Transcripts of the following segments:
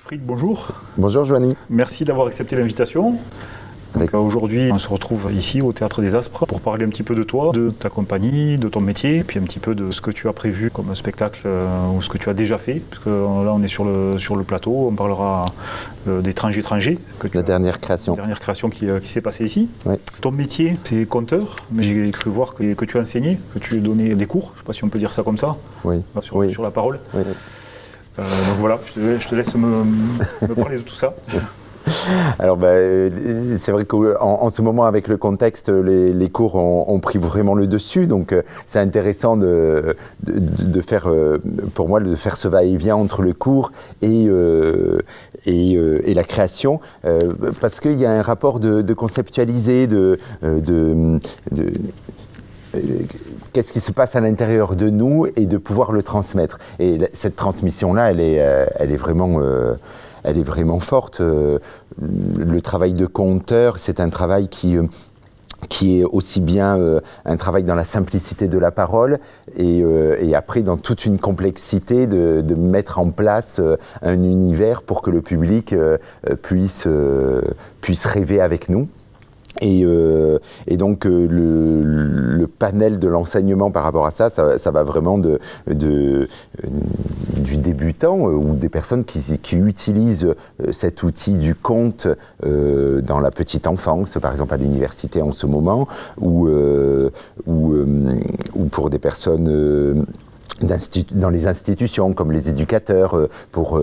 Fried, bonjour. Bonjour Joanie. Merci d'avoir accepté l'invitation. Aujourd'hui, on se retrouve ici au Théâtre des Aspres pour parler un petit peu de toi, de ta compagnie, de ton métier, puis un petit peu de ce que tu as prévu comme spectacle ou ce que tu as déjà fait. Parce que là, on est sur le plateau, on parlera d'Étranger étranger. La dernière création. La dernière création qui s'est passée ici. Oui. Ton métier, c'est conteur, mais j'ai cru voir que tu enseigné, que tu donnais des cours, je ne sais pas si on peut dire ça comme ça, oui. Sur la parole. Oui. Donc voilà, je te laisse me parler de tout ça. Alors c'est vrai qu'en ce moment avec le contexte, les cours ont pris vraiment le dessus, donc c'est intéressant de faire, pour moi, de faire ce va-et-vient entre le cours et la création, parce qu'il y a un rapport de conceptualiser, qu'est-ce qui se passe à l'intérieur de nous et de pouvoir le transmettre. Et cette transmission-là, elle est vraiment forte. Le travail de conteur, c'est un travail qui est aussi bien un travail dans la simplicité de la parole et après dans toute une complexité de mettre en place un univers pour que le public puisse rêver avec nous. Et donc le panel de l'enseignement par rapport à ça va vraiment du débutant ou des personnes qui utilisent cet outil du conte dans la petite enfance, par exemple à l'université en ce moment, ou pour des personnes dans les institutions comme les éducateurs pour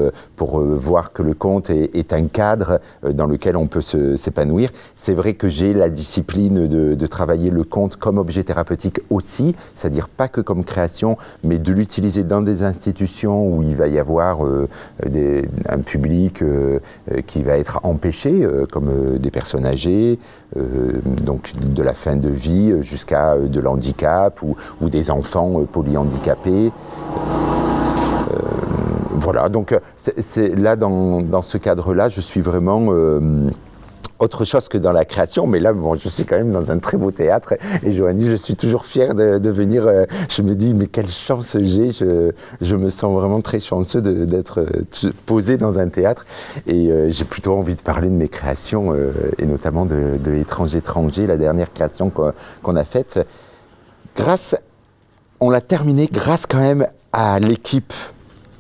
voir que le conte est un cadre dans lequel on peut s'épanouir. C'est vrai que j'ai la discipline de travailler le conte comme objet thérapeutique aussi, c'est-à-dire pas que comme création, mais de l'utiliser dans des institutions où il va y avoir un public qui va être empêché, comme des personnes âgées, donc de la fin de vie jusqu'à de l'handicap ou des enfants polyhandicapés. Voilà, donc c'est là dans ce cadre-là, je suis vraiment autre chose que dans la création, mais là, bon, je suis quand même dans un très beau théâtre. Et Joanie, je suis toujours fier de venir. Je me dis, mais quelle chance j'ai. Je me sens vraiment très chanceux d'être posé dans un théâtre. Et j'ai plutôt envie de parler de mes créations, et notamment de Étranger, la dernière création qu'on a faite. On l'a terminée grâce quand même à l'équipe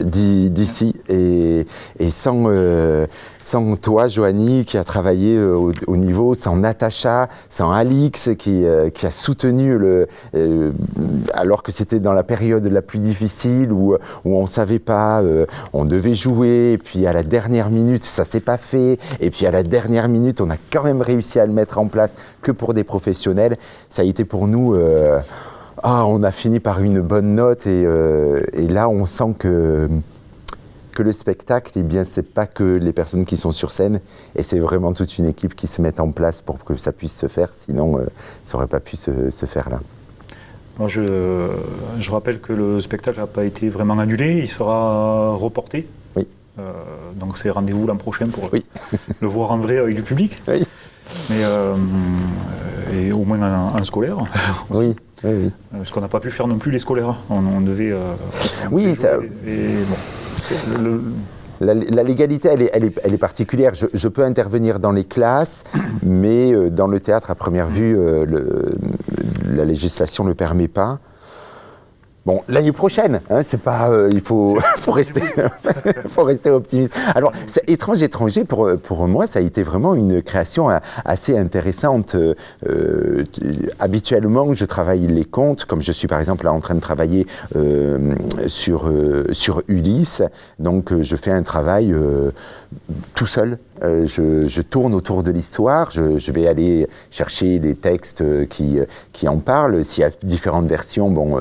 d'ici et sans toi, Joanie, qui a travaillé au niveau, sans Natacha, sans Alix, qui a soutenu alors que c'était dans la période la plus difficile où on ne savait pas, on devait jouer, et puis à la dernière minute, ça ne s'est pas fait, et puis à la dernière minute, on a quand même réussi à le mettre en place que pour des professionnels. Ça a été pour nous... on a fini par une bonne note et là on sent que le spectacle, eh bien, c'est pas que les personnes qui sont sur scène et c'est vraiment toute une équipe qui se met en place pour que ça puisse se faire, sinon ça n'aurait pas pu se faire là. Alors je rappelle que le spectacle n'a pas été vraiment annulé, il sera reporté. Oui. Donc c'est rendez-vous l'an prochain pour oui. le voir en vrai avec du public. Oui. Mais et au moins un scolaire. Oui. Oui. Parce qu'on n'a pas pu faire non plus les scolaires. On devait. Oui, ça. La légalité, elle est particulière. Je peux intervenir dans les classes, mais dans le théâtre, à première vue, la législation ne le permet pas. Bon, l'année prochaine, hein, c'est pas, il faut rester, faut rester optimiste. Alors, étranger, pour moi, ça a été vraiment une création assez intéressante. Habituellement, je travaille les contes, comme je suis par exemple là en train de travailler sur Ulysse. Donc, je fais un travail tout seul. Je tourne autour de l'histoire. Je vais aller chercher les textes qui en parlent. S'il y a différentes versions, bon,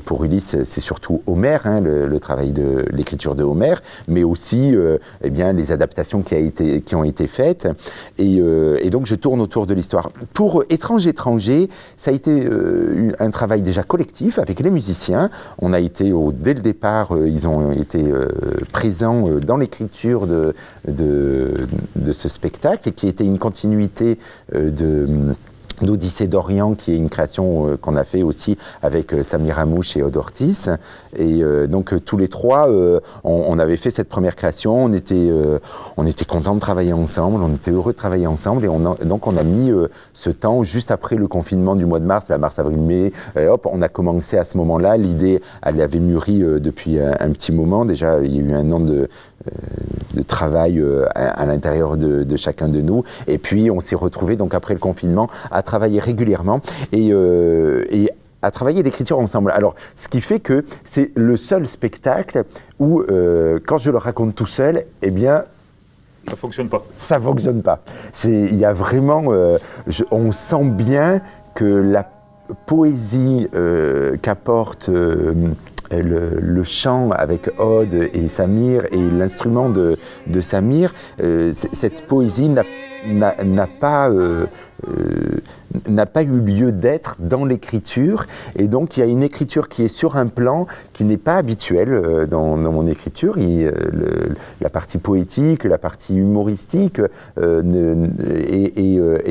pour Ulysse, c'est surtout Homère, hein, le travail de l'écriture de Homère, mais aussi eh bien, les adaptations qui ont été faites. Et donc, je tourne autour de l'histoire. Pour Étranger, ça a été un travail déjà collectif avec les musiciens. On a été, dès le départ, ils ont été présents dans l'écriture de ce spectacle, et qui était une continuité d'Odyssée d'Orient, qui est une création qu'on a fait aussi avec Samir Hamouche et Aude Ortiz. Et donc tous les trois, on avait fait cette première création, on était contents de travailler ensemble, on était heureux de travailler ensemble, et donc on a mis ce temps juste après le confinement du mois de mars, mars, avril, mai, et hop, on a commencé à ce moment-là. L'idée, elle avait mûri depuis un petit moment, déjà il y a eu un an de travail à l'intérieur de chacun de nous, et puis on s'est retrouvés donc après le confinement à travailler régulièrement et à travailler l'écriture ensemble. Alors, ce qui fait que c'est le seul spectacle où, quand je le raconte tout seul, eh bien, ça fonctionne pas. Ça fonctionne pas. Il y a vraiment, on sent bien que la poésie qu'apporte le chant avec Aude et Samir et l'instrument de Samir, cette poésie n'a pas eu lieu d'être dans l'écriture, et donc il y a une écriture qui est sur un plan qui n'est pas habituel dans mon écriture. La partie poétique, la partie humoristique est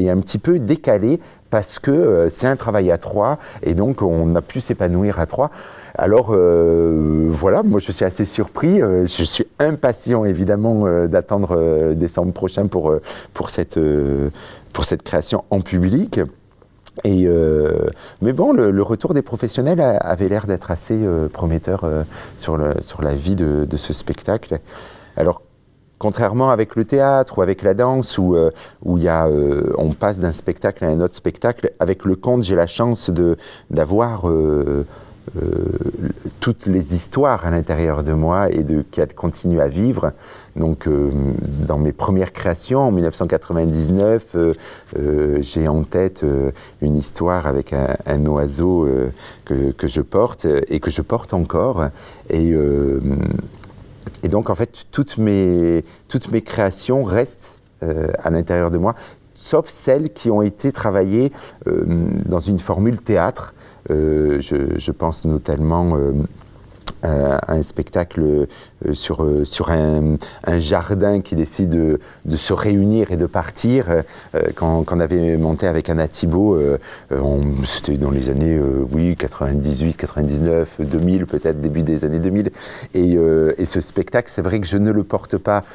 un petit peu décalée parce que c'est un travail à trois, et donc on a pu s'épanouir à trois. Alors voilà, moi je suis assez surpris, je suis impatient évidemment d'attendre décembre prochain pour cette création en public. Mais bon, le retour des professionnels avait l'air d'être assez prometteur sur la vie de ce spectacle. Alors, contrairement avec le théâtre ou avec la danse, où on passe d'un spectacle à un autre spectacle, avec le conte, j'ai la chance d'avoir toutes les histoires à l'intérieur de moi et qu'elles continuent à vivre. Donc, dans mes premières créations, en 1999, j'ai en tête une histoire avec un oiseau que je porte et que je porte encore. Et donc, en fait, toutes mes créations restent à l'intérieur de moi, sauf celles qui ont été travaillées dans une formule théâtre. Je pense notamment à un spectacle sur un jardin qui décide de se réunir et de partir, qu'on avait monté avec Anna Thibault, c'était dans les années 98, 99, 2000 peut-être, début des années 2000. Et ce spectacle, c'est vrai que je ne le porte pas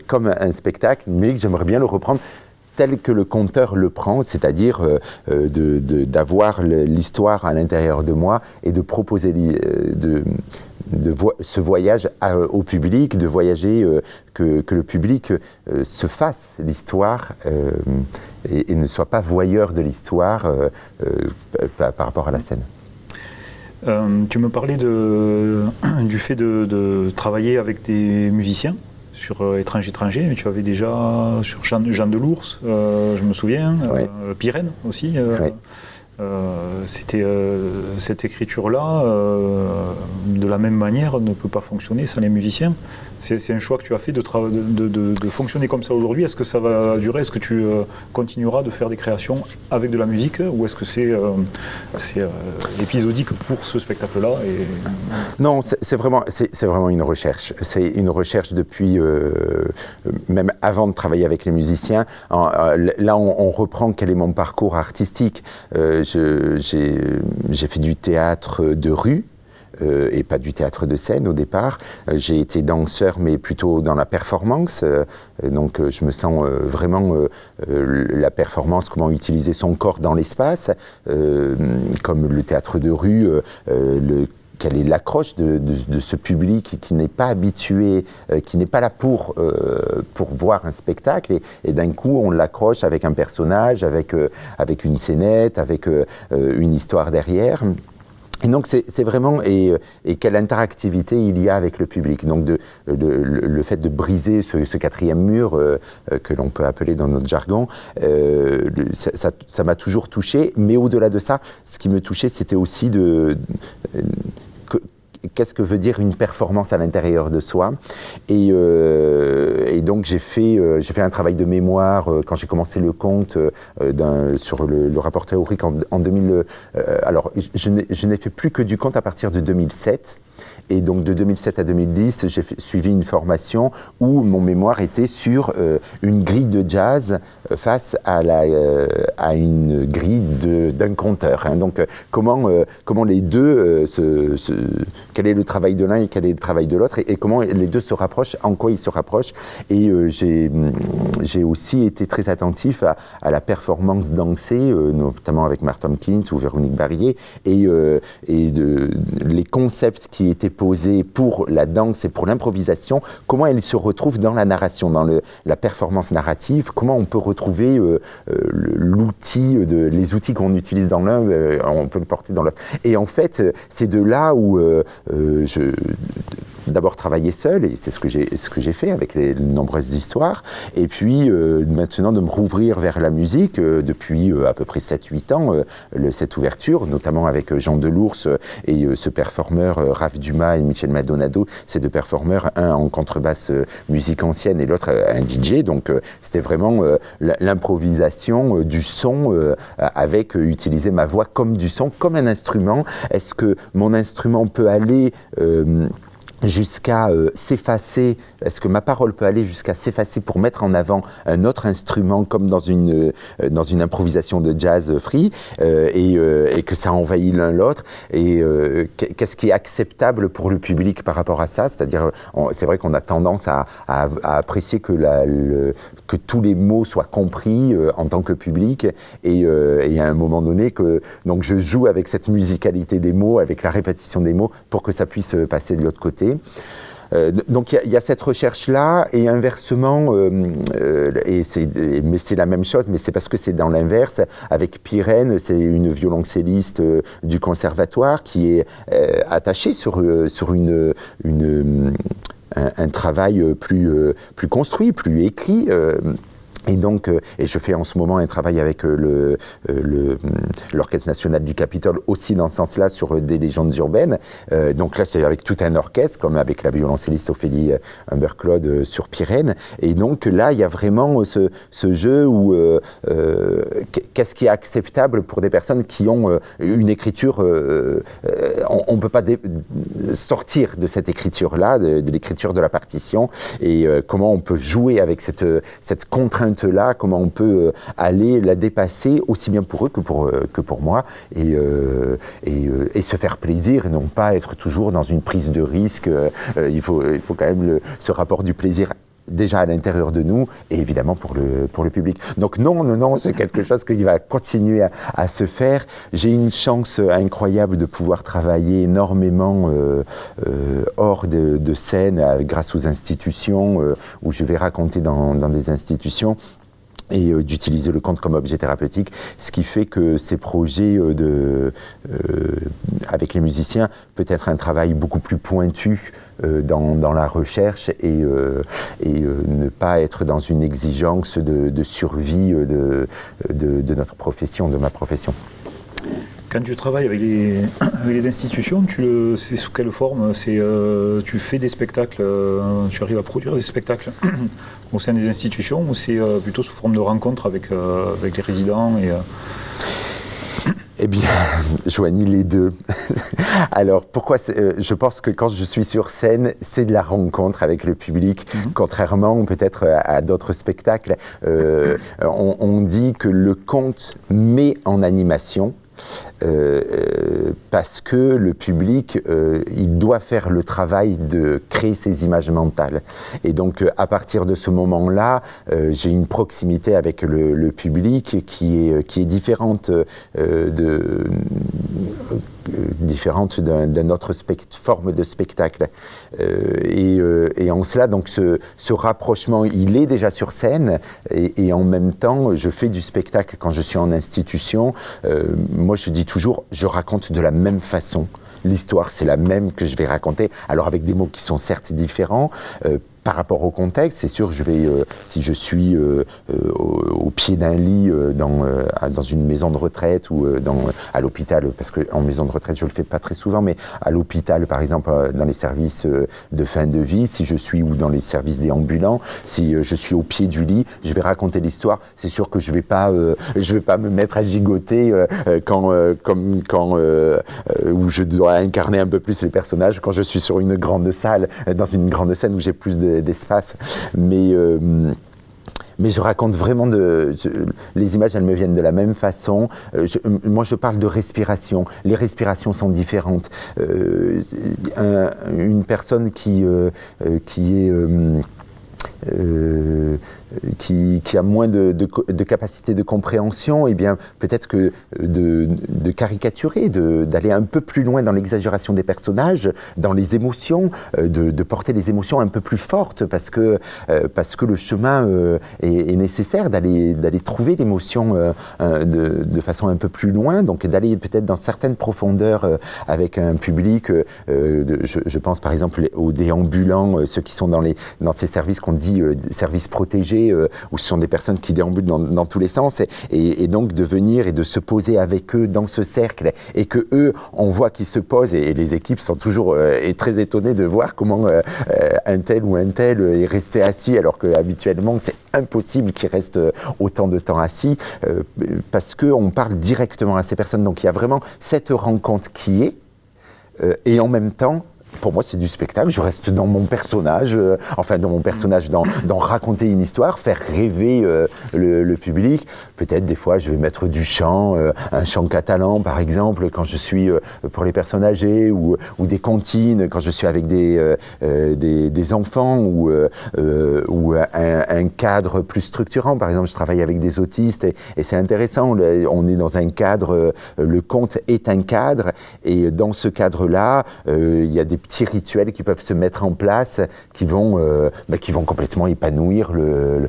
comme un spectacle, mais que j'aimerais bien le reprendre tel que le conteur le prend, c'est-à-dire d'avoir l'histoire à l'intérieur de moi et de proposer ce voyage au public, de voyager, que le public se fasse l'histoire et ne soit pas voyeur de l'histoire par rapport à la scène. Tu me parlais du fait de travailler avec des musiciens sur étranger, mais tu avais déjà sur Jeanne de l'Ours, je me souviens, oui. Pirène aussi. Oui. C'était cette écriture-là, de la même manière, ne peut pas fonctionner sans les musiciens. C'est un choix que tu as fait de fonctionner comme ça aujourd'hui. Est-ce que ça va durer? Est-ce que tu continueras de faire des créations avec de la musique, ou est-ce que c'est épisodique pour ce spectacle-là Non, c'est vraiment une recherche. C'est une recherche depuis, même avant de travailler avec les musiciens. Là, on reprend quel est mon parcours artistique. J'ai fait du théâtre de rue. Et pas du théâtre de scène au départ. J'ai été danseur, mais plutôt dans la performance. Donc je me sens vraiment la performance, comment utiliser son corps dans l'espace, comme le théâtre de rue, quelle est l'accroche de ce public qui n'est pas habitué, qui n'est pas là pour voir un spectacle, et d'un coup on l'accroche avec un personnage, avec une scénette, avec une histoire derrière. Et donc c'est vraiment, et quelle interactivité il y a avec le public. Donc le fait de briser ce quatrième mur que l'on peut appeler dans notre jargon, ça m'a toujours touché. Mais au-delà de ça, ce qui me touchait, c'était aussi qu'est-ce que veut dire une performance à l'intérieur de soi. Et donc j'ai fait un travail de mémoire quand j'ai commencé le conte sur le rapport théorique en 2000. Alors je n'ai fait plus que du conte à partir de 2007. Et donc de 2007 à 2010, j'ai suivi une formation où mon mémoire était sur une grille de jazz face à une grille d'un conteur. Hein. Donc comment les deux, quel est le travail de l'un et quel est le travail de l'autre, et comment les deux se rapprochent, en quoi ils se rapprochent. Et j'ai aussi été très attentif à la performance dansée, notamment avec Mark Tompkins ou Véronique Barrier, et les concepts qui étaient posés pour la danse et pour l'improvisation, comment elles se retrouvent dans la narration, dans la performance narrative, comment on peut retrouver les outils qu'on utilise dans l'un, on peut le porter dans l'autre. Et en fait, c'est de là où je d'abord travailler seul, et c'est ce que j'ai fait avec les nombreuses histoires, et puis maintenant de me rouvrir vers la musique depuis à peu près 7-8 ans, cette ouverture, notamment avec Jean Delours et ce performeur Raph Dumas et Michel Maldonado, ces deux performeurs, un en contrebasse musique ancienne et l'autre un DJ, donc c'était vraiment l'improvisation du son avec utiliser ma voix comme du son, comme un instrument. Est-ce que mon instrument peut aller jusqu'à s'effacer, est-ce que ma parole peut aller jusqu'à s'effacer pour mettre en avant un autre instrument comme dans une improvisation de jazz free et que ça envahit l'un l'autre, et qu'est-ce qui est acceptable pour le public par rapport à ça, c'est-à-dire c'est vrai qu'on a tendance à apprécier que tous les mots soient compris en tant que public, et à un moment donné donc je joue avec cette musicalité des mots, avec la répétition des mots pour que ça puisse passer de l'autre côté. Donc il y a cette recherche-là, et inversement, mais c'est la même chose, mais c'est parce que c'est dans l'inverse. Avec Pirène, c'est une violoncelliste du conservatoire qui est attachée sur un travail plus construit, plus écrit. Et donc, et je fais en ce moment un travail avec l'Orchestre national du Capitole aussi dans ce sens-là sur des légendes urbaines. Donc là, c'est avec tout un orchestre, comme avec la violoncelliste Ophélie Humbert-Claude sur Pirène. Et donc là, il y a vraiment ce jeu où qu'est-ce qui est acceptable pour des personnes qui ont une écriture, on ne peut pas sortir de cette écriture-là, de l'écriture de la partition, et comment on peut jouer avec cette contrainte là, comment on peut aller la dépasser aussi bien pour eux que pour moi, et se faire plaisir et non pas être toujours dans une prise de risque. Il faut quand même ce rapport du plaisir déjà à l'intérieur de nous, et évidemment pour le public. Donc non, c'est quelque chose qui va continuer à se faire. J'ai une chance incroyable de pouvoir travailler énormément hors de scène, grâce aux institutions, où je vais raconter dans des institutions, et d'utiliser le conte comme objet thérapeutique, ce qui fait que ces projets avec les musiciens peut être un travail beaucoup plus pointu dans la recherche, et ne pas être dans une exigence de survie de notre profession, de ma profession. Quand tu travailles avec les institutions, c'est sous quelle forme? Tu fais des spectacles, tu arrives à produire des spectacles au sein des institutions, ou c'est plutôt sous forme de rencontres avec les résidents Eh bien, Joanie, les deux. Alors, pourquoi je pense que quand je suis sur scène, c'est de la rencontre avec le public, contrairement peut-être à d'autres spectacles. On dit que le conte met en animation, parce que le public, il doit faire le travail de créer ces images mentales. Et donc, à partir de ce moment-là, j'ai une proximité avec le public qui est différente différente d'une autre forme de spectacle. Et en cela, donc, ce rapprochement, il est déjà sur scène, et en même temps, je fais du spectacle quand je suis en institution. Moi, je dis toujours, je raconte de la même façon. L'histoire, c'est la même que je vais raconter, alors avec des mots qui sont certes différents, par rapport au contexte, c'est sûr, si je suis au pied d'un lit dans une maison de retraite ou à l'hôpital, parce qu'en maison de retraite, je le fais pas très souvent, mais à l'hôpital, par exemple, dans les services de fin de vie, si je suis, ou dans les services déambulants, si je suis au pied du lit, je vais raconter l'histoire. C'est sûr que je vais pas me mettre à gigoter où je dois incarner un peu plus les personnages quand je suis sur une grande salle, dans une grande scène où j'ai plus d'espace. Mais je raconte vraiment les images, elles me viennent de la même façon. Moi, je parle de respiration. Les respirations sont différentes. Une personne qui a moins de capacité de compréhension, eh bien peut-être que de caricaturer, d'aller un peu plus loin dans l'exagération des personnages, dans les émotions, de porter les émotions un peu plus fortes parce que le chemin est nécessaire, d'aller trouver l'émotion de façon un peu plus loin, donc d'aller peut-être dans certaines profondeurs avec un public. Je pense par exemple aux déambulants, ceux qui sont dans ces services qu'on dit services protégés, où ce sont des personnes qui déambulent dans tous les sens, et donc de venir et de se poser avec eux dans ce cercle, et que eux, on voit qu'ils se posent, et les équipes sont toujours très étonnées de voir comment un tel ou un tel est resté assis, alors qu'habituellement c'est impossible qu'il reste autant de temps assis, parce qu'on parle directement à ces personnes. Donc il y a vraiment cette rencontre qui est, et en même temps, pour moi, c'est du spectacle. Je reste dans mon personnage, dans raconter une histoire, faire rêver le public. Peut-être des fois, je vais mettre du chant, un chant catalan, par exemple, quand je suis pour les personnes âgées, ou des comptines, quand je suis avec des enfants, ou un cadre plus structurant. Par exemple, je travaille avec des autistes, et c'est intéressant. On est dans un cadre, le conte est un cadre, et dans ce cadre-là, il y a des petits rituels qui peuvent se mettre en place, qui vont complètement épanouir le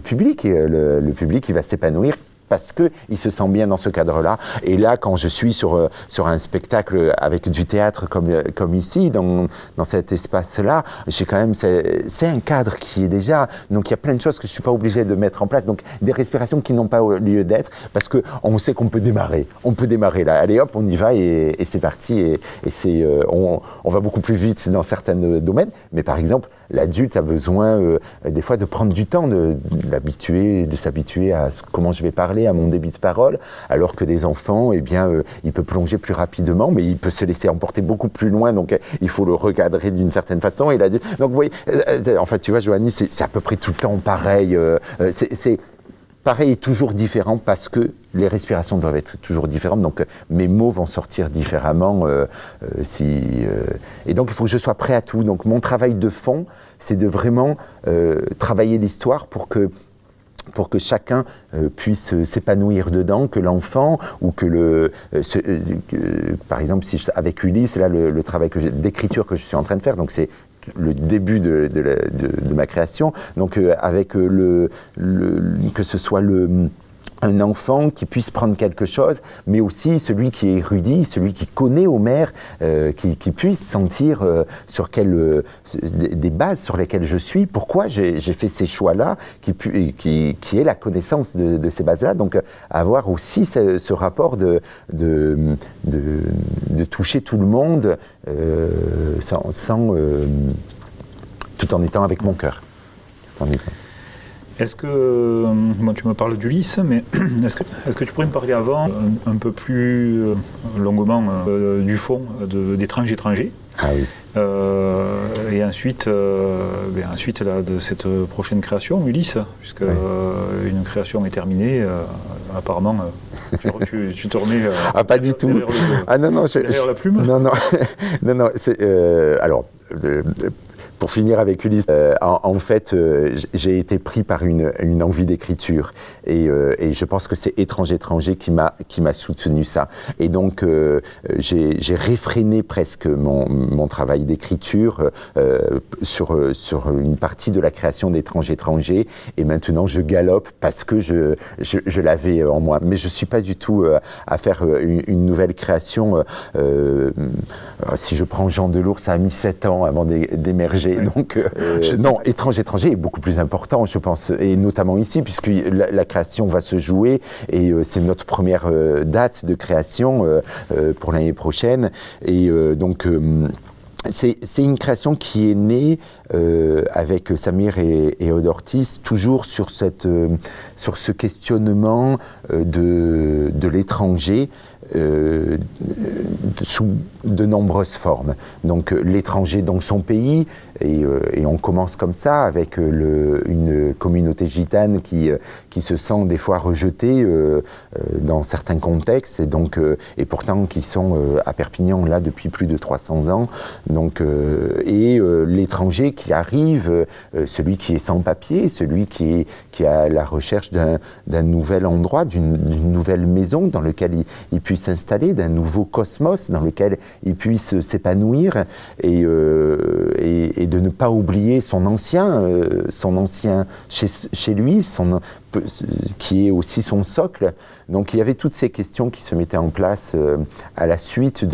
public. Le public, il va s'épanouir parce qu'il se sent bien dans ce cadre-là. Et là, quand je suis sur un spectacle avec du théâtre comme ici, dans cet espace-là, j'ai quand même, c'est un cadre qui est déjà, donc il y a plein de choses que je ne suis pas obligé de mettre en place, donc des respirations qui n'ont pas lieu d'être, parce qu'on sait qu'on peut démarrer. On peut démarrer là, allez hop, on y va, et c'est parti, et on va beaucoup plus vite dans certains domaines, mais par exemple, l'adulte a besoin des fois de prendre du temps, de s'habituer à comment je vais parler, à mon débit de parole, alors que des enfants, eh bien, il peut plonger plus rapidement, mais il peut se laisser emporter beaucoup plus loin, donc il faut le recadrer d'une certaine façon. Et l'adulte, donc vous voyez, en fait, tu vois, Johanny, c'est à peu près tout le temps pareil. C'est pareil et toujours différent parce que les respirations doivent être toujours différentes, donc mes mots vont sortir différemment. Et donc il faut que je sois prêt à tout. Donc mon travail de fond, c'est de vraiment travailler l'histoire pour que chacun puisse s'épanouir dedans, que l'enfant, ou que par exemple, avec Ulysse, là, le travail d'écriture que je suis en train de faire, donc c'est le début de ma création, donc avec que ce soit un enfant qui puisse prendre quelque chose, mais aussi celui qui est érudit, celui qui connaît Homère, qui puisse sentir des bases sur lesquelles je suis, pourquoi j'ai fait ces choix-là, qui est la connaissance de ces bases-là. Donc avoir aussi ce rapport de toucher tout le monde tout en étant avec mon cœur. Est-ce que, tu me parles d'Ulysse, mais est-ce que tu pourrais me parler avant, un peu plus longuement, du fond d'étrange-étranger? Ah oui. Et ensuite là, de cette prochaine création, Ulysse, puisque une création est terminée, apparemment, tu te remets pas du tout. Derrière la plume. Non, alors. Pour finir avec Ulysse, en fait, j'ai été pris par une envie d'écriture, et je pense que c'est Étranger qui m'a soutenu ça. Et donc j'ai réfréné presque mon travail d'écriture sur une partie de la création d'Étranger, et maintenant je galope parce que je l'avais en moi. Mais je suis pas du tout à faire une nouvelle création. Si je prends Jean Delours, ça a mis 7 ans avant d'émerger. étranger. Oui. Donc, non, étranger est beaucoup plus important, je pense, et notamment ici, puisque la création va se jouer, et c'est notre première date de création pour l'année prochaine. Et donc, c'est une création qui est née avec Samir et Aude Ortiz, toujours sur ce questionnement de l'étranger sous de nombreuses formes. Donc l'étranger dans son pays, et on commence comme ça avec une communauté gitane qui se sent des fois rejetée dans certains contextes, et pourtant qui sont à Perpignan là depuis plus de 300 ans. Donc, l'étranger qui arrive, celui qui est sans papier, celui qui est à la recherche d'un nouvel endroit, d'une nouvelle maison dans lequel il puisse s'installer, d'un nouveau cosmos dans lequel il puisse s'épanouir, et de ne pas oublier son ancien chez lui, qui est aussi son socle. Donc il y avait toutes ces questions qui se mettaient en place à la suite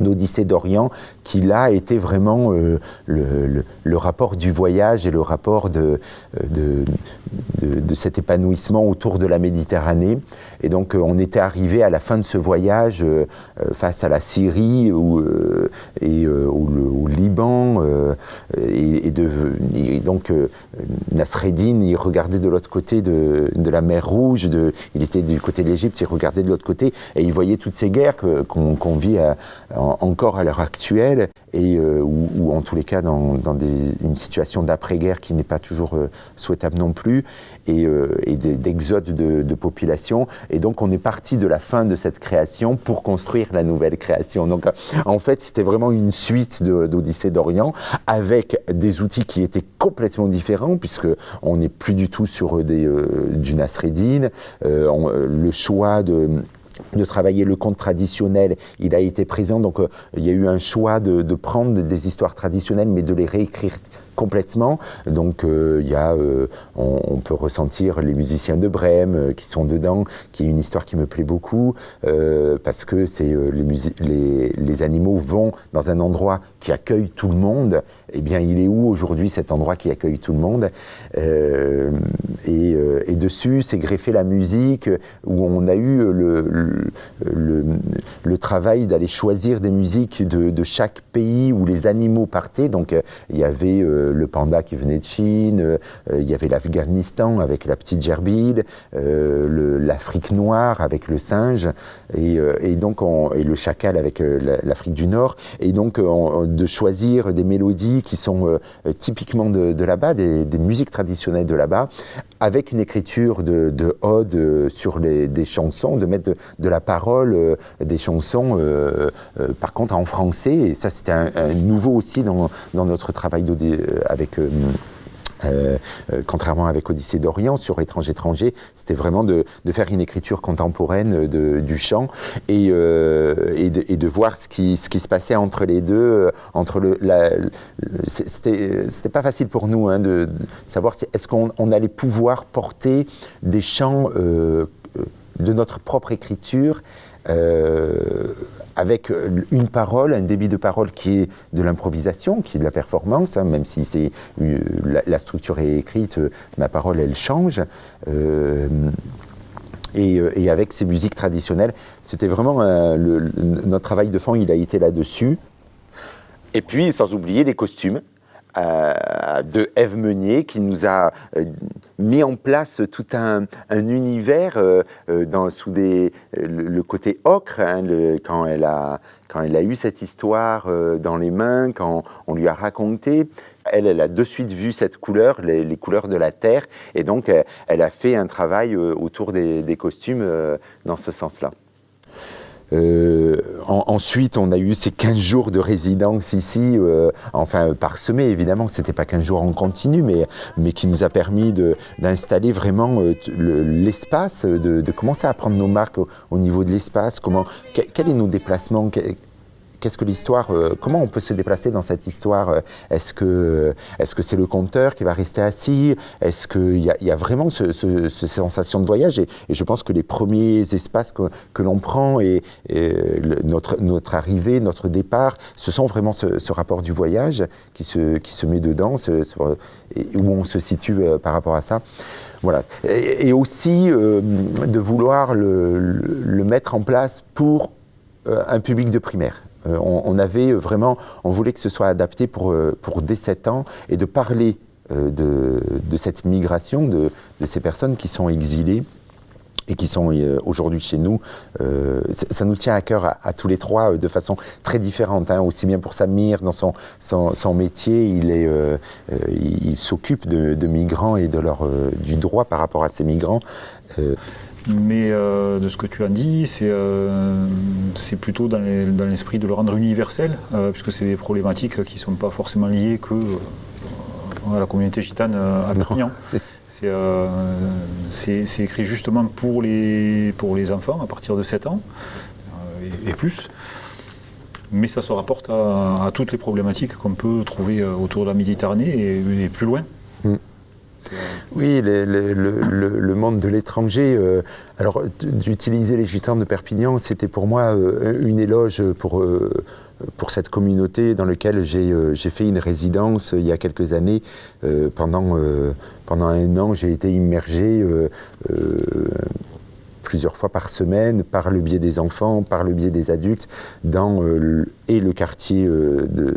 d'Odyssée d'Orient, qui là était vraiment le rapport du voyage et le rapport de cet épanouissement autour de la Méditerranée. Et donc on était arrivé à la fin de ce voyage face à la Syrie au Liban, et donc Nasreddin, il regardait de l'autre côté de la mer Rouge, il était du côté de l'Égypte, il regardait de l'autre côté, et il voyait toutes ces guerres qu'on vit encore à l'heure actuelle, et ou en tous les cas dans une situation d'après-guerre qui n'est pas toujours souhaitable non plus, et d'exode de population. Et donc on est parti de la fin de cette création pour construire la nouvelle création. Donc en fait c'était vraiment une suite d'Odyssée d'Orient, avec des outils qui étaient complètement différents, puisque on n'est plus du tout sur du Nasreddin. Le choix de travailler le conte traditionnel, il a été présent, donc il y a eu un choix de prendre des histoires traditionnelles mais de les réécrire complètement. Donc on peut ressentir les musiciens de Brême qui sont dedans, qui est une histoire qui me plaît beaucoup, parce que les animaux vont dans un endroit qui accueille tout le monde. Eh bien, il est où aujourd'hui cet endroit qui accueille tout le monde, et dessus, c'est greffé la musique, où on a eu le travail d'aller choisir des musiques de chaque pays où les animaux partaient. Donc, il y avait le panda qui venait de Chine, il y avait l'Afghanistan avec la petite gerbille, l'Afrique noire avec le singe, et le chacal avec l'Afrique du Nord. Et donc, de choisir des mélodies qui sont typiquement de là-bas, des musiques traditionnelles de là-bas, avec une écriture de ode sur des chansons, de mettre de la parole, des chansons, par contre en français. Et ça, c'était un nouveau aussi dans notre travail contrairement avec Odyssée d'Orient, sur Étranger, c'était vraiment de faire une écriture contemporaine du chant, et de voir ce qui se passait entre les deux. C'était pas facile pour nous de savoir est-ce qu'on allait pouvoir porter des chants de notre propre écriture, avec une parole, un débit de parole qui est de l'improvisation, qui est de la performance, même si la structure est écrite, ma parole elle change, et avec ces musiques traditionnelles. C'était vraiment notre travail de fond, il a été là-dessus. Et puis, sans oublier les costumes de Ève Meunier, qui nous a mis en place tout un univers sous le côté ocre, quand elle a eu cette histoire dans les mains, quand on lui a raconté. Elle a de suite vu cette couleur, les couleurs de la terre, et donc elle a fait un travail autour des costumes dans ce sens-là. Ensuite, on a eu ces 15 jours de résidence ici, parsemés, évidemment, c'était pas 15 jours en continu, mais qui nous a permis d'installer vraiment l'espace, de commencer à prendre nos marques au niveau de l'espace, quels sont nos déplacements, qu'est-ce que l'histoire, comment on peut se déplacer dans cette histoire? Est-ce que c'est le conteur qui va rester assis? Est-ce qu'il y a vraiment cette sensation de voyage? Et je pense que les premiers espaces que l'on prend et notre arrivée, notre départ, ce sont vraiment ce rapport du voyage qui se met dedans, où on se situe par rapport à ça. Voilà. Et aussi de vouloir le mettre en place pour un public de primaire. On voulait que ce soit adapté pour dès 7 ans et de parler de cette migration, de ces personnes qui sont exilées et qui sont aujourd'hui chez nous. Ça nous tient à cœur à tous les trois de façon très différente, hein. Aussi bien pour Samir, dans son métier, il s'occupe de migrants et du droit par rapport à ces migrants. Mais de ce que tu as dit, c'est plutôt dans l'esprit de le rendre universel, puisque c'est des problématiques qui ne sont pas forcément liées à la communauté gitane à Perpignan. C'est écrit justement pour les enfants à partir de 7 ans et plus. Mais ça se rapporte à toutes les problématiques qu'on peut trouver autour de la Méditerranée et plus loin. Oui, le monde de l'étranger. Alors, d'utiliser les Gitans de Perpignan, c'était pour moi une éloge pour cette communauté dans laquelle j'ai fait une résidence il y a quelques années. Pendant 1 an, j'ai été immergé plusieurs fois par semaine, par le biais des enfants, par le biais des adultes, dans le quartier de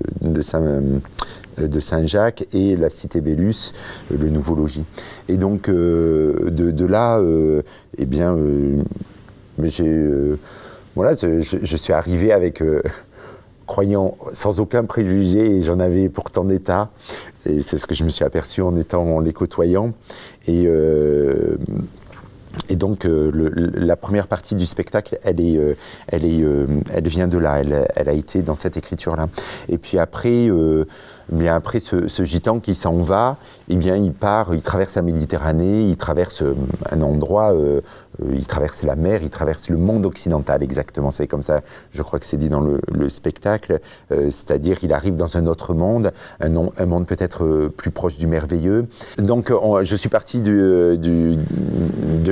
Saint-Jacques et la cité Bellus, le nouveau logis. Et donc de là, je suis arrivé avec croyant sans aucun préjugé, et j'en avais pourtant d'état, et c'est ce que je me suis aperçu en les côtoyant. Et donc la première partie du spectacle, elle vient de là, elle a été dans cette écriture-là. Et puis après, ce gitan qui s'en va, eh bien il traverse la Méditerranée, il traverse un endroit, il traverse la mer, il traverse le monde occidental, exactement. C'est comme ça, je crois que c'est dit dans le spectacle. C'est-à-dire, il arrive dans un autre monde, un monde peut-être plus proche du merveilleux. Donc, je suis parti de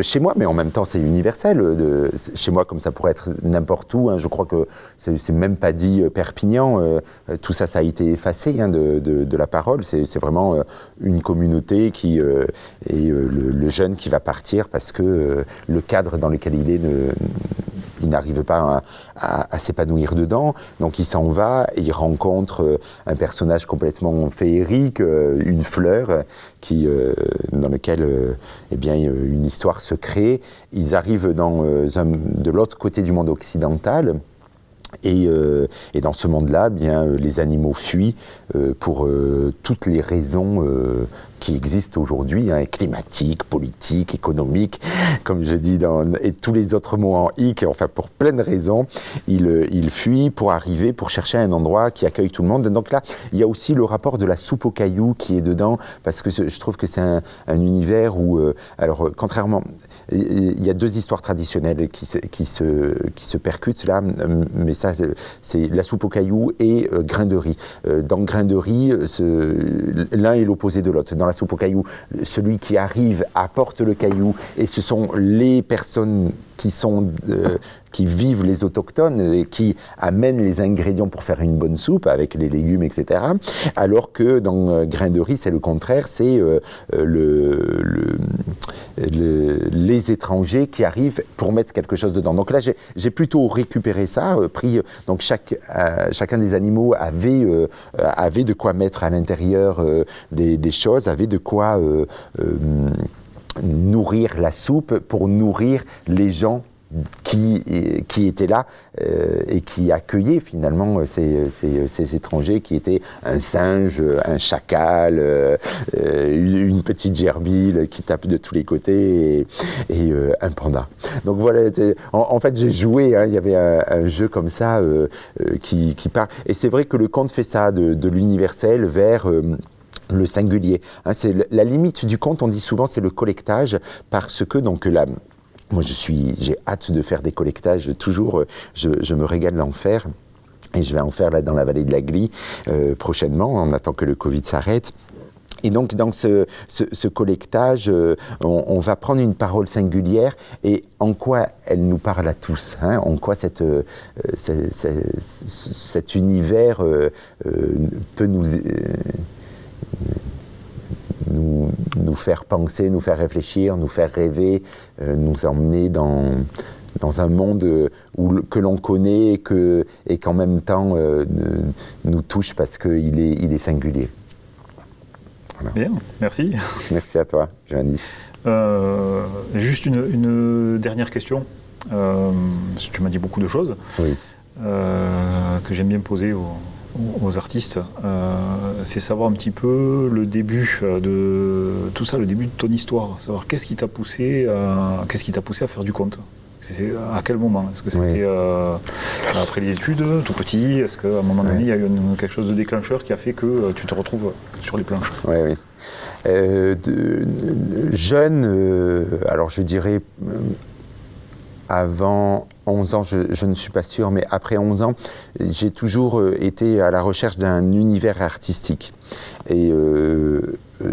chez moi, mais en même temps, c'est universel. Chez moi, comme ça pourrait être n'importe où. Hein. Je crois que c'est même pas dit Perpignan. Tout ça, ça a été effacé de la parole. C'est vraiment une communauté qui et le jeune qui va partir parce que le cadre dans lequel il n'arrive pas à s'épanouir dedans. Donc il s'en va et il rencontre un personnage complètement féerique, une fleur, dans lequel une histoire se crée. Ils arrivent de l'autre côté du monde occidental. Et dans ce monde-là, les animaux fuient pour toutes les raisons qui existent aujourd'hui, hein, climatiques, politiques, économiques, comme je dis, et tous les autres mots en hic, enfin pour plein de raisons, ils fuient pour chercher un endroit qui accueille tout le monde. Donc là, il y a aussi le rapport de la soupe aux cailloux qui est dedans, parce que je trouve que c'est un univers où, contrairement, il y a 2 histoires traditionnelles qui se percutent là, mais ça, c'est la soupe aux cailloux et grain de riz. Dans grain de riz, l'un est l'opposé de l'autre. Dans la soupe aux cailloux, celui qui arrive apporte le caillou, et ce sont les personnes qui vivent, les autochtones, et qui amènent les ingrédients pour faire une bonne soupe avec les légumes, etc. Alors que dans grain de riz, c'est le contraire, c'est les étrangers qui arrivent pour mettre quelque chose dedans. Donc là, j'ai plutôt récupéré ça, donc chacun des animaux avait de quoi mettre à l'intérieur des choses, avait de quoi nourrir la soupe pour nourrir les gens qui étaient là et qui accueillaient finalement ces étrangers qui étaient un singe, un chacal, une petite gerbille qui tape de tous les côtés et un panda. Donc voilà, en fait j'ai joué, hein, il y avait un jeu comme ça qui part. Et c'est vrai que le conte fait ça, de l'universel vers le singulier. Hein, c'est la limite du conte, on dit souvent, c'est le collectage, parce que donc moi j'ai hâte de faire des collectages, toujours, je me régale d'en faire. Et je vais en faire là dans la vallée de la Glie prochainement, on attend que le Covid s'arrête. Et donc, dans ce collectage, on va prendre une parole singulière et en quoi elle nous parle à tous, hein, en quoi cet univers peut nous faire penser, nous faire réfléchir, nous faire rêver, nous emmener dans un monde que l'on connaît et qu'en même temps nous touche parce qu'il est singulier. Voilà. Bien, merci. Merci à toi, Giovanni. Juste une dernière question. Tu m'as dit beaucoup de choses oui. Que j'aime bien poser aux artistes. C'est savoir un petit peu le début de tout ça, le début de ton histoire. Savoir qu'est-ce qui t'a poussé à faire du conte. À quel moment? Est-ce que c'était après les études, tout petit? Est-ce qu'à un moment donné, il y a eu quelque chose de déclencheur qui a fait que tu te retrouves sur les planches? Oui. Jeune, alors je dirais avant 11 ans, je ne suis pas sûr, mais après 11 ans, j'ai toujours été à la recherche d'un univers artistique. Et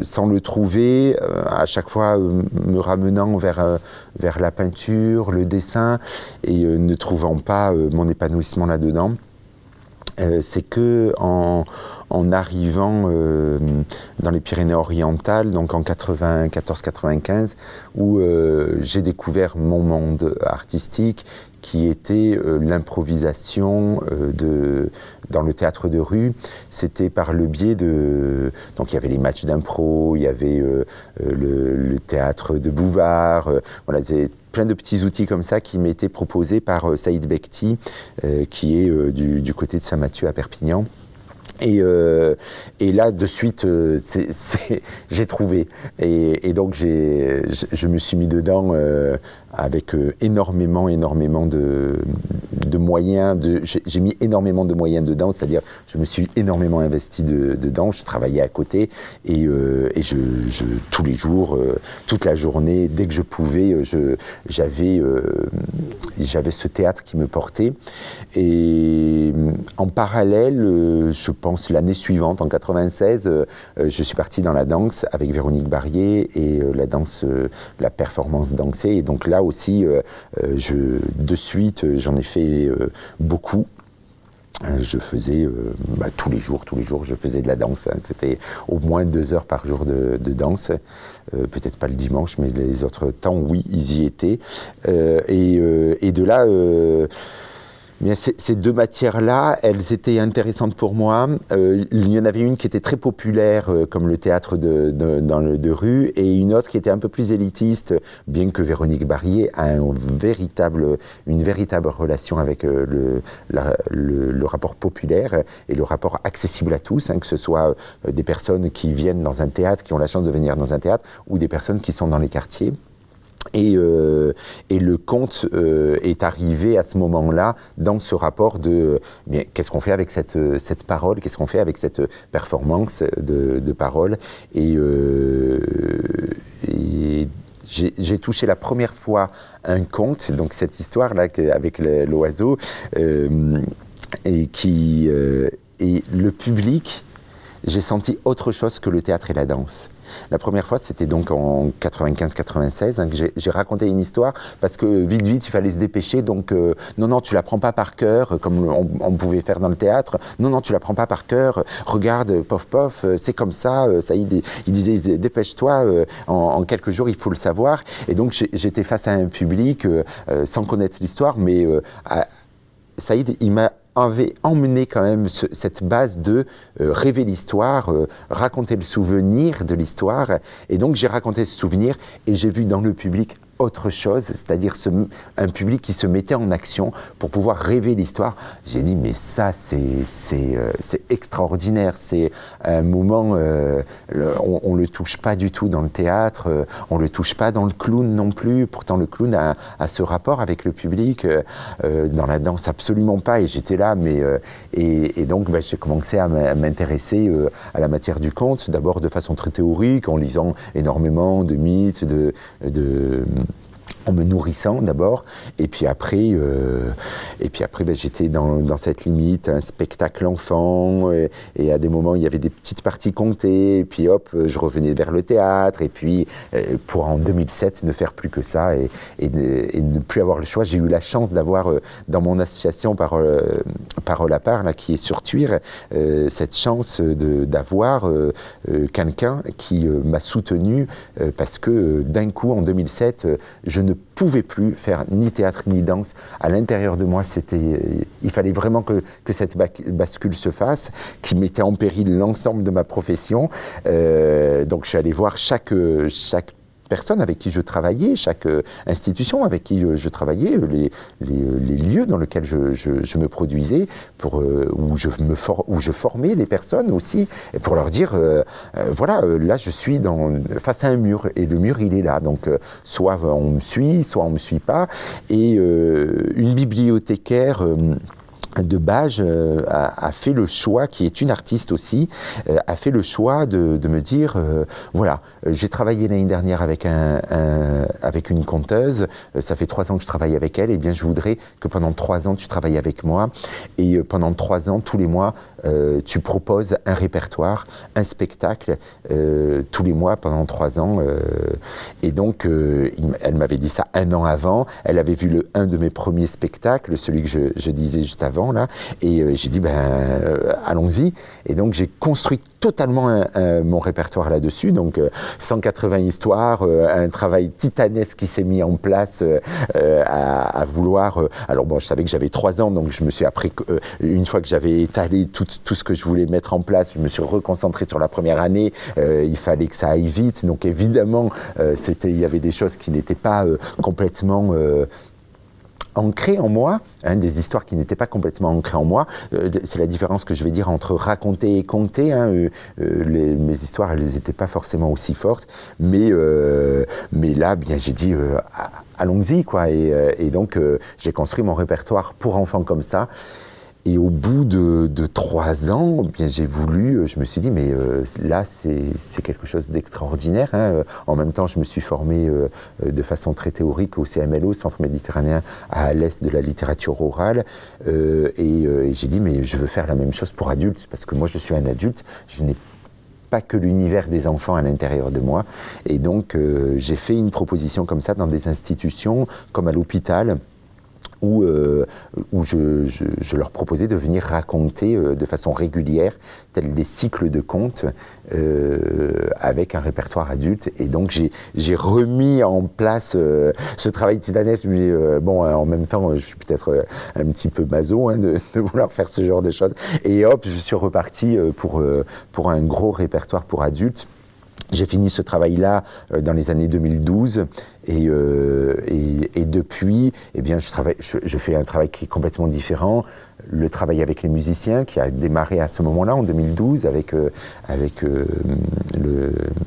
sans le trouver, à chaque fois me ramenant vers la peinture, le dessin, et ne trouvant pas mon épanouissement là-dedans, c'est que en arrivant dans les Pyrénées-Orientales, donc en 94-95, où j'ai découvert mon monde artistique, qui était l'improvisation dans le théâtre de rue. C'était par le biais donc il y avait les matchs d'impro, il y avait le théâtre de Bouvard, voilà, plein de petits outils comme ça qui m'étaient proposés par Saïd Bekti, qui est du côté de Saint-Mathieu à Perpignan. Et là, de suite, j'ai trouvé. Et donc, je me suis mis dedans avec énormément de moyens. J'ai mis énormément de moyens dedans, c'est-à-dire je me suis énormément investi dedans. Je travaillais à côté et tous les jours, toute la journée, dès que je pouvais, j'avais ce théâtre qui me portait. Et en parallèle, je pense l'année suivante, en 96, je suis parti dans la danse avec Véronique Barrier et la performance dansée. Et donc là aussi, de suite, j'en ai fait beaucoup. Je faisais tous les jours, je faisais de la danse. Hein. C'était au moins 2 heures par jour de danse. Peut-être pas le dimanche, mais les autres temps, oui, ils y étaient. Et de là... Bien, ces 2 matières-là, elles étaient intéressantes pour moi. Il y en avait une qui était très populaire, comme le théâtre de rue, et une autre qui était un peu plus élitiste, bien que Véronique Barrier a une véritable relation avec le rapport populaire et le rapport accessible à tous, hein, que ce soit des personnes qui viennent dans un théâtre, qui ont la chance de venir dans un théâtre, ou des personnes qui sont dans les quartiers. Et le conte est arrivé à ce moment-là dans ce rapport de qu'est-ce qu'on fait avec cette parole, qu'est-ce qu'on fait avec cette performance de parole. Et j'ai touché la première fois un conte, donc cette histoire-là avec l'oiseau, et le public, j'ai senti autre chose que le théâtre et la danse. La première fois, c'était donc en 95-96, hein, que j'ai raconté une histoire parce que vite, il fallait se dépêcher. Donc, non, tu la prends pas par cœur, comme on pouvait faire dans le théâtre. Non, tu la prends pas par cœur. Regarde, pof, c'est comme ça. Saïd, il disait, dépêche-toi, en quelques jours, il faut le savoir. Et donc, j'étais face à un public sans connaître l'histoire, mais Saïd, il avait emmené quand même cette base de rêver l'histoire, raconter le souvenir de l'histoire. Et donc j'ai raconté ce souvenir et j'ai vu dans le public autre chose, c'est-à-dire un public qui se mettait en action pour pouvoir rêver l'histoire. J'ai dit, mais ça, c'est extraordinaire. C'est un moment, on ne le touche pas du tout dans le théâtre, on ne le touche pas dans le clown non plus. Pourtant, le clown a ce rapport avec le public. Dans la danse, absolument pas. Et j'étais là, et donc j'ai commencé à m'intéresser à la matière du conte, d'abord de façon très théorique, en lisant énormément de mythes, en me nourrissant d'abord, et puis après, j'étais dans cette limite, un spectacle enfant, et à des moments il y avait des petites parties comptées, et puis hop, je revenais vers le théâtre, et puis pour en 2007 ne faire plus que ça, et ne plus avoir le choix. J'ai eu la chance d'avoir dans mon association Parole à part, là, qui est sur Thuir, cette chance d'avoir quelqu'un qui m'a soutenu, parce que d'un coup en 2007, je ne pouvais plus faire ni théâtre ni danse. À l'intérieur de moi, il fallait vraiment que cette bascule se fasse, qui mettait en péril l'ensemble de ma profession. Donc je suis allé voir chaque personne avec qui je travaillais, chaque institution avec qui je travaillais, les lieux dans lesquels je me produisais, où je formais des personnes aussi, pour leur dire, voilà, là je suis face à un mur, et le mur il est là, donc soit on me suit, soit on ne me suit pas, et une bibliothécaire de Bages a fait le choix, qui est une artiste aussi, a fait le choix de me dire, voilà, j'ai travaillé l'année dernière avec une conteuse, ça fait 3 ans que je travaille avec elle, et bien je voudrais que pendant 3 ans tu travailles avec moi, et pendant 3 ans, tous les mois, tu proposes un répertoire, un spectacle, tous les mois pendant 3 ans, et donc elle m'avait dit ça 1 an avant, elle avait vu un de mes premiers spectacles, celui que je disais juste avant, là, et j'ai dit allons-y, et donc j'ai construit totalement mon répertoire là-dessus, donc 180 histoires, un travail titanesque qui s'est mis en place à vouloir, alors bon, je savais que j'avais 3 ans, donc je me suis après, une fois que j'avais étalé tout ce que je voulais mettre en place, je me suis reconcentré sur la première année, il fallait que ça aille vite, donc évidemment il y avait des choses qui n'étaient pas complètement ancrées en moi, des histoires qui n'étaient pas complètement ancrées en moi. C'est la différence que je vais dire entre raconter et conter. Mes histoires, elles n'étaient pas forcément aussi fortes, mais là, bien, j'ai dit allons-y, quoi. Et donc, j'ai construit mon répertoire pour enfants comme ça. Et au bout de 3 ans, bien, je me suis dit, mais là, c'est quelque chose d'extraordinaire. En même temps, je me suis formé de façon très théorique au CMLO, Centre Méditerranéen à l'Est de la littérature orale. Et j'ai dit, mais je veux faire la même chose pour adultes, parce que moi, je suis un adulte, je n'ai pas que l'univers des enfants à l'intérieur de moi. Et donc, j'ai fait une proposition comme ça dans des institutions, comme à l'hôpital, où je leur proposais de venir raconter de façon régulière, tels des cycles de contes, avec un répertoire adulte. Et donc j'ai remis en place ce travail titanesque, mais en même temps, je suis peut-être un petit peu maso de vouloir faire ce genre de choses. Et hop, je suis reparti pour un gros répertoire pour adultes. J'ai fini ce travail-là dans les années 2012 et depuis, eh bien, je fais un travail qui est complètement différent. Le travail avec les musiciens qui a démarré à ce moment-là, en 2012, avec le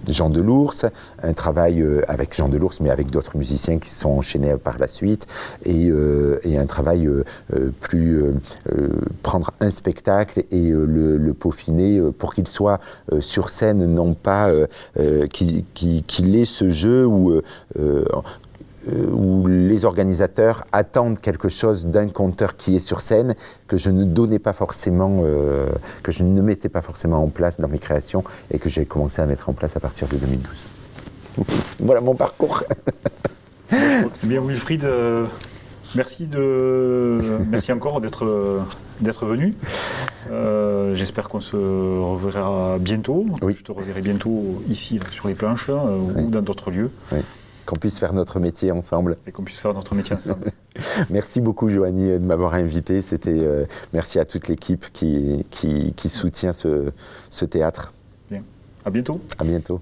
Jean Delours, un travail avec Jean Delours, mais avec d'autres musiciens qui se sont enchaînés par la suite, et un travail prendre un spectacle et le peaufiner pour qu'il soit sur scène, non pas qu'il ait ce jeu où les organisateurs attendent quelque chose d'un conteur qui est sur scène, que je ne donnais pas forcément, que je ne mettais pas forcément en place dans mes créations, et que j'ai commencé à mettre en place à partir de 2012. Voilà mon parcours. Bien, Wilfried, merci encore d'être venu. J'espère qu'on se reverra bientôt. Oui. Je te reverrai bientôt ici, là, sur les planches, ou dans d'autres lieux. Oui. Qu'on puisse faire notre métier ensemble. Et qu'on puisse faire notre métier ensemble. Merci beaucoup, Joanie, de m'avoir invité. Merci à toute l'équipe qui soutient ce théâtre. Bien. À bientôt. À bientôt.